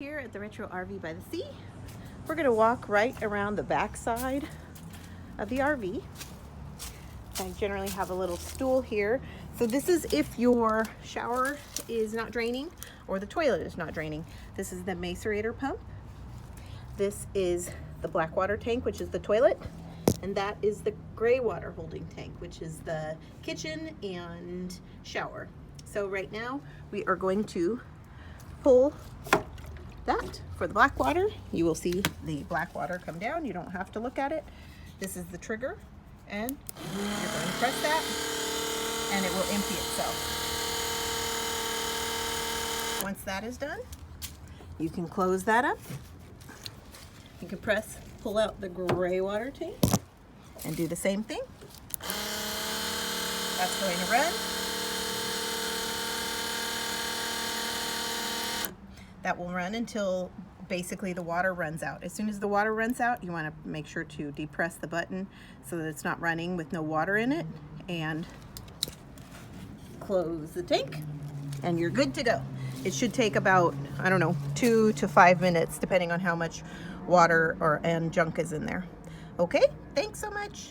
Here at the Retro RV by the Sea, we're going to walk right around the back side of the RV. I generally have a little stool here. So this is if your shower is not draining or the toilet is not draining. This is the Macerator pump. This is the black water tank, which is the toilet. And that is the gray water holding tank, which is the kitchen and shower. So right now we are going to pull that for the black water. You will see the black water come down. You don't have to look at it. This is the trigger, and you're going to press that and it will empty itself. Once that is done, you can close that up. You can pull out the gray water tank and do the same thing. That's going to run. That will run until basically the water runs out. As soon as the water runs out, you want to make sure to depress the button so that it's not running with no water in it, and close the tank and you're good to go. It should take about, I don't know, 2 to 5 minutes depending on how much water and junk is in there. Okay, thanks so much.